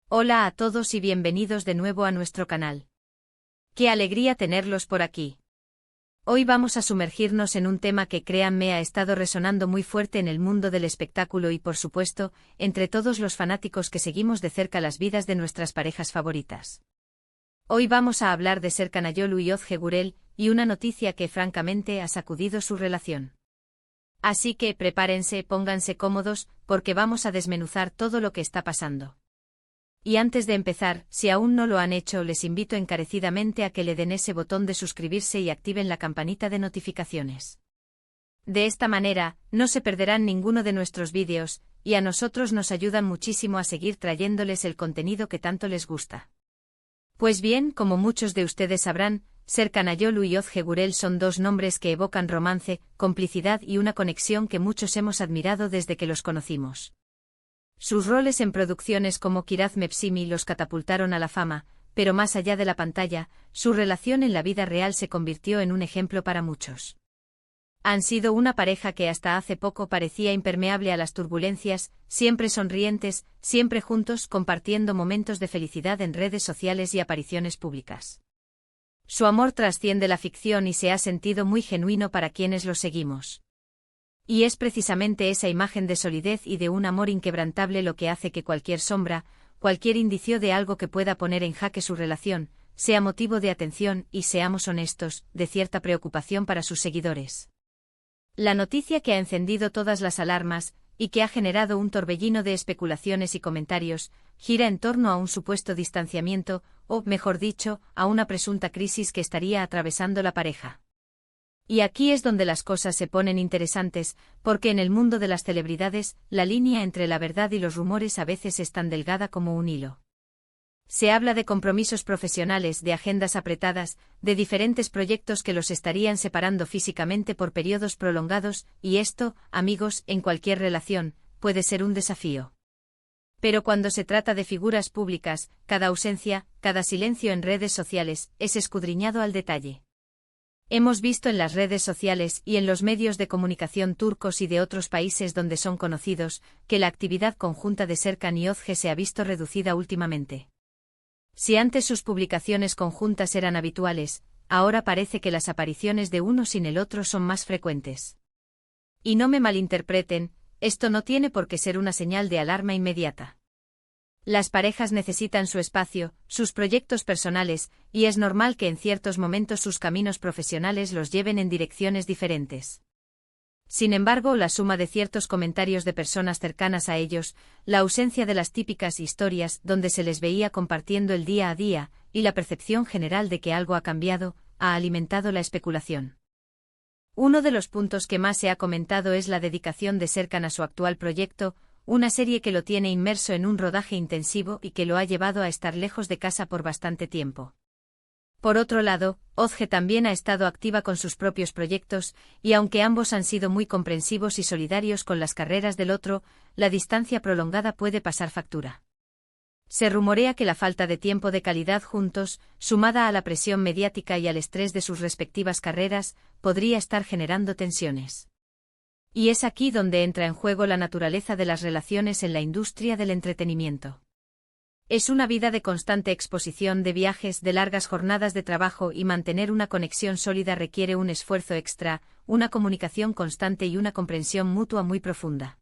Hola a todos y bienvenidos de nuevo a nuestro canal. ¡Qué alegría tenerlos por aquí! Hoy vamos a sumergirnos en un tema que, créanme, ha estado resonando muy fuerte en el mundo del espectáculo y, por supuesto, entre todos los fanáticos que seguimos de cerca las vidas de nuestras parejas favoritas. Hoy vamos a hablar de Serkan Ayolu y Özge Gürel, y una noticia que francamente ha sacudido su relación. Así que prepárense, pónganse cómodos, porque vamos a desmenuzar todo lo que está pasando. Y antes de empezar, si aún no lo han hecho, les invito encarecidamente a que le den ese botón de suscribirse y activen la campanita de notificaciones. De esta manera, no se perderán ninguno de nuestros vídeos, y a nosotros nos ayudan muchísimo a seguir trayéndoles el contenido que tanto les gusta. Pues bien, como muchos de ustedes sabrán, Serkan Ayolu y Özge Gürel son dos nombres que evocan romance, complicidad y una conexión que muchos hemos admirado desde que los conocimos. Sus roles en producciones como Kiraz Mevsimi los catapultaron a la fama, pero más allá de la pantalla, su relación en la vida real se convirtió en un ejemplo para muchos. Han sido una pareja que hasta hace poco parecía impermeable a las turbulencias, siempre sonrientes, siempre juntos, compartiendo momentos de felicidad en redes sociales y apariciones públicas. Su amor trasciende la ficción y se ha sentido muy genuino para quienes los seguimos. Y es precisamente esa imagen de solidez y de un amor inquebrantable lo que hace que cualquier sombra, cualquier indicio de algo que pueda poner en jaque su relación, sea motivo de atención y, seamos honestos, de cierta preocupación para sus seguidores. La noticia que ha encendido todas las alarmas, y que ha generado un torbellino de especulaciones y comentarios, gira en torno a un supuesto distanciamiento, o, mejor dicho, a una presunta crisis que estaría atravesando la pareja. Y aquí es donde las cosas se ponen interesantes, porque en el mundo de las celebridades, la línea entre la verdad y los rumores a veces es tan delgada como un hilo. Se habla de compromisos profesionales, de agendas apretadas, de diferentes proyectos que los estarían separando físicamente por periodos prolongados, y esto, amigos, en cualquier relación, puede ser un desafío. Pero cuando se trata de figuras públicas, cada ausencia, cada silencio en redes sociales, es escudriñado al detalle. Hemos visto en las redes sociales y en los medios de comunicación turcos y de otros países donde son conocidos, que la actividad conjunta de Serkan y Özge se ha visto reducida últimamente. Si antes sus publicaciones conjuntas eran habituales, ahora parece que las apariciones de uno sin el otro son más frecuentes. Y no me malinterpreten, esto no tiene por qué ser una señal de alarma inmediata. Las parejas necesitan su espacio, sus proyectos personales, y es normal que en ciertos momentos sus caminos profesionales los lleven en direcciones diferentes. Sin embargo, la suma de ciertos comentarios de personas cercanas a ellos, la ausencia de las típicas historias donde se les veía compartiendo el día a día, y la percepción general de que algo ha cambiado, ha alimentado la especulación. Uno de los puntos que más se ha comentado es la dedicación de Serkan a su actual proyecto, una serie que lo tiene inmerso en un rodaje intensivo y que lo ha llevado a estar lejos de casa por bastante tiempo. Por otro lado, Özge también ha estado activa con sus propios proyectos, y aunque ambos han sido muy comprensivos y solidarios con las carreras del otro, la distancia prolongada puede pasar factura. Se rumorea que la falta de tiempo de calidad juntos, sumada a la presión mediática y al estrés de sus respectivas carreras, podría estar generando tensiones. Y es aquí donde entra en juego la naturaleza de las relaciones en la industria del entretenimiento. Es una vida de constante exposición, de viajes, de largas jornadas de trabajo, y mantener una conexión sólida requiere un esfuerzo extra, una comunicación constante y una comprensión mutua muy profunda.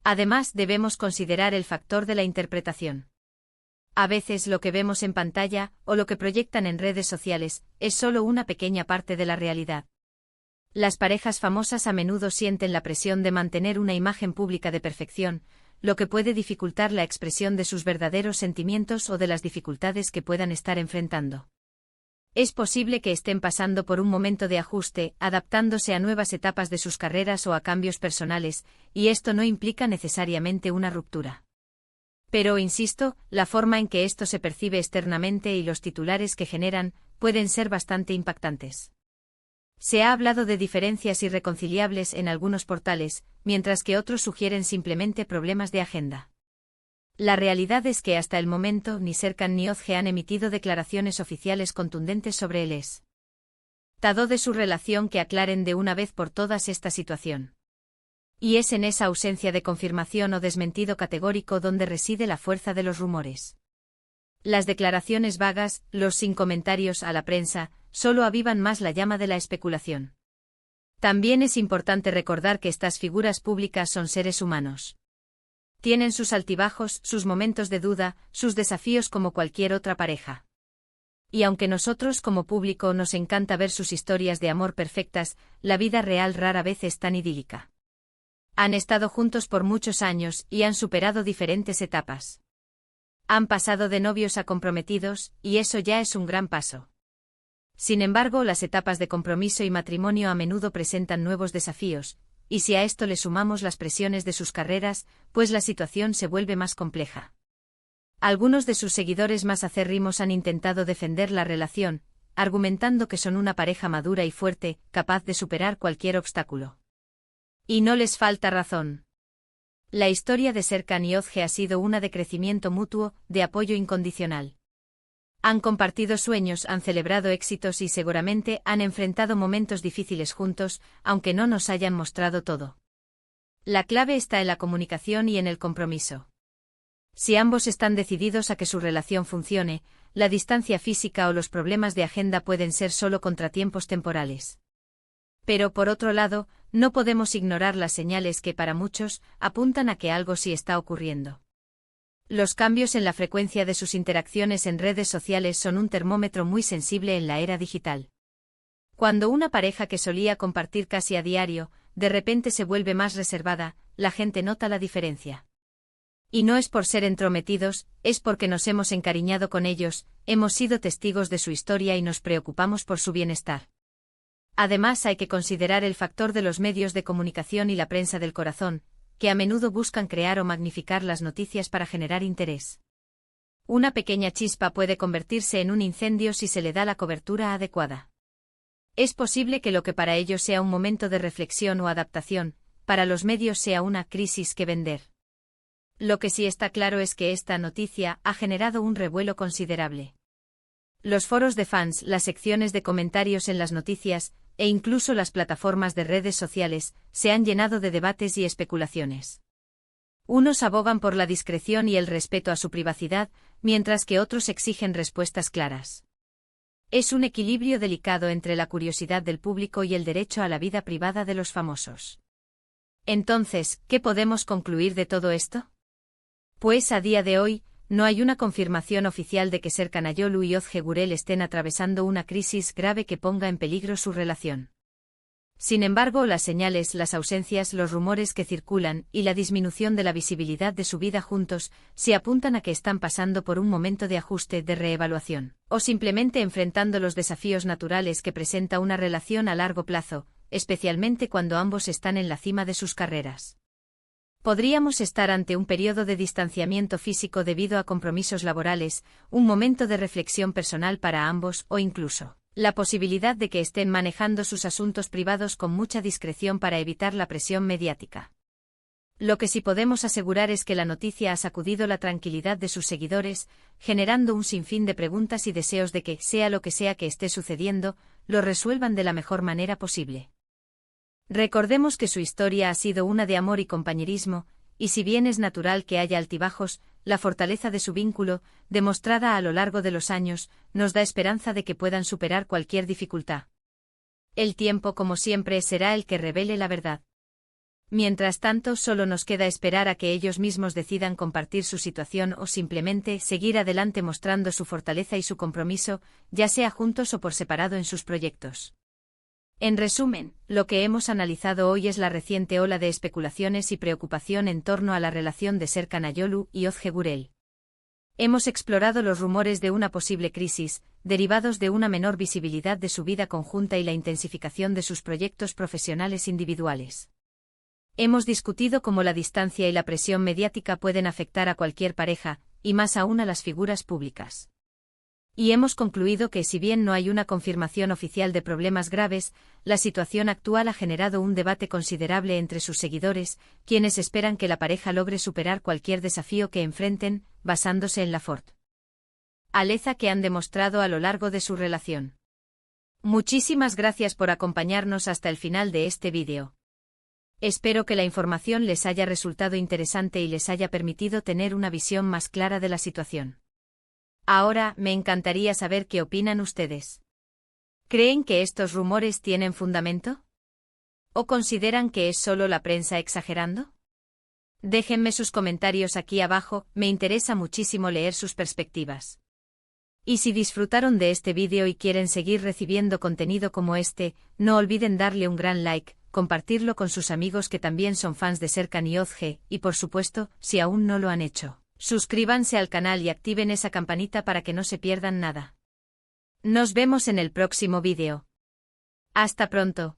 Además, debemos considerar el factor de la interpretación. A veces lo que vemos en pantalla, o lo que proyectan en redes sociales, es solo una pequeña parte de la realidad. Las parejas famosas a menudo sienten la presión de mantener una imagen pública de perfección, lo que puede dificultar la expresión de sus verdaderos sentimientos o de las dificultades que puedan estar enfrentando. Es posible que estén pasando por un momento de ajuste, adaptándose a nuevas etapas de sus carreras o a cambios personales, y esto no implica necesariamente una ruptura. Pero, insisto, la forma en que esto se percibe externamente y los titulares que generan, pueden ser bastante impactantes. Se ha hablado de diferencias irreconciliables en algunos portales, mientras que otros sugieren simplemente problemas de agenda. La realidad es que hasta el momento ni Serkan ni Özge han emitido declaraciones oficiales contundentes sobre el estado de su relación que aclaren de una vez por todas esta situación. Y es en esa ausencia de confirmación o desmentido categórico donde reside la fuerza de los rumores. Las declaraciones vagas, los sin comentarios a la prensa, solo avivan más la llama de la especulación. También es importante recordar que estas figuras públicas son seres humanos. Tienen sus altibajos, sus momentos de duda, sus desafíos como cualquier otra pareja. Y aunque nosotros como público nos encanta ver sus historias de amor perfectas, la vida real rara vez es tan idílica. Han estado juntos por muchos años y han superado diferentes etapas. Han pasado de novios a comprometidos, y eso ya es un gran paso. Sin embargo, las etapas de compromiso y matrimonio a menudo presentan nuevos desafíos, y si a esto le sumamos las presiones de sus carreras, pues la situación se vuelve más compleja. Algunos de sus seguidores más acérrimos han intentado defender la relación, argumentando que son una pareja madura y fuerte, capaz de superar cualquier obstáculo. Y no les falta razón. La historia de Serkan y Özge ha sido una de crecimiento mutuo, de apoyo incondicional. Han compartido sueños, han celebrado éxitos y seguramente han enfrentado momentos difíciles juntos, aunque no nos hayan mostrado todo. La clave está en la comunicación y en el compromiso. Si ambos están decididos a que su relación funcione, la distancia física o los problemas de agenda pueden ser solo contratiempos temporales. Pero por otro lado, no podemos ignorar las señales que para muchos apuntan a que algo sí está ocurriendo. Los cambios en la frecuencia de sus interacciones en redes sociales son un termómetro muy sensible en la era digital. Cuando una pareja que solía compartir casi a diario, de repente se vuelve más reservada, la gente nota la diferencia. Y no es por ser entrometidos, es porque nos hemos encariñado con ellos, hemos sido testigos de su historia y nos preocupamos por su bienestar. Además, hay que considerar el factor de los medios de comunicación y la prensa del corazón, que a menudo buscan crear o magnificar las noticias para generar interés. Una pequeña chispa puede convertirse en un incendio si se le da la cobertura adecuada. Es posible que lo que para ellos sea un momento de reflexión o adaptación, para los medios sea una crisis que vender. Lo que sí está claro es que esta noticia ha generado un revuelo considerable. Los foros de fans, las secciones de comentarios en las noticias, e incluso las plataformas de redes sociales, se han llenado de debates y especulaciones. Unos abogan por la discreción y el respeto a su privacidad, mientras que otros exigen respuestas claras. Es un equilibrio delicado entre la curiosidad del público y el derecho a la vida privada de los famosos. Entonces, ¿qué podemos concluir de todo esto? Pues a día de hoy, no hay una confirmación oficial de que Serkan Ayolu y Özge Gürel estén atravesando una crisis grave que ponga en peligro su relación. Sin embargo, las señales, las ausencias, los rumores que circulan y la disminución de la visibilidad de su vida juntos, sí apuntan a que están pasando por un momento de ajuste, de reevaluación, o simplemente enfrentando los desafíos naturales que presenta una relación a largo plazo, especialmente cuando ambos están en la cima de sus carreras. Podríamos estar ante un periodo de distanciamiento físico debido a compromisos laborales, un momento de reflexión personal para ambos o incluso la posibilidad de que estén manejando sus asuntos privados con mucha discreción para evitar la presión mediática. Lo que sí podemos asegurar es que la noticia ha sacudido la tranquilidad de sus seguidores, generando un sinfín de preguntas y deseos de que, sea lo que sea que esté sucediendo, lo resuelvan de la mejor manera posible. Recordemos que su historia ha sido una de amor y compañerismo, y si bien es natural que haya altibajos, la fortaleza de su vínculo, demostrada a lo largo de los años, nos da esperanza de que puedan superar cualquier dificultad. El tiempo, como siempre, será el que revele la verdad. Mientras tanto, solo nos queda esperar a que ellos mismos decidan compartir su situación o simplemente seguir adelante mostrando su fortaleza y su compromiso, ya sea juntos o por separado en sus proyectos. En resumen, lo que hemos analizado hoy es la reciente ola de especulaciones y preocupación en torno a la relación de Serkan Ayolu y Özge Gürel. Hemos explorado los rumores de una posible crisis, derivados de una menor visibilidad de su vida conjunta y la intensificación de sus proyectos profesionales individuales. Hemos discutido cómo la distancia y la presión mediática pueden afectar a cualquier pareja, y más aún a las figuras públicas. Y hemos concluido que si bien no hay una confirmación oficial de problemas graves, la situación actual ha generado un debate considerable entre sus seguidores, quienes esperan que la pareja logre superar cualquier desafío que enfrenten, basándose en la fortaleza que han demostrado a lo largo de su relación. Muchísimas gracias por acompañarnos hasta el final de este vídeo. Espero que la información les haya resultado interesante y les haya permitido tener una visión más clara de la situación. Ahora, me encantaría saber qué opinan ustedes. ¿Creen que estos rumores tienen fundamento? ¿O consideran que es solo la prensa exagerando? Déjenme sus comentarios aquí abajo, me interesa muchísimo leer sus perspectivas. Y si disfrutaron de este vídeo y quieren seguir recibiendo contenido como este, no olviden darle un gran like, compartirlo con sus amigos que también son fans de Serkan y Ozge, y por supuesto, si aún no lo han hecho, suscríbanse al canal y activen esa campanita para que no se pierdan nada. Nos vemos en el próximo vídeo. Hasta pronto.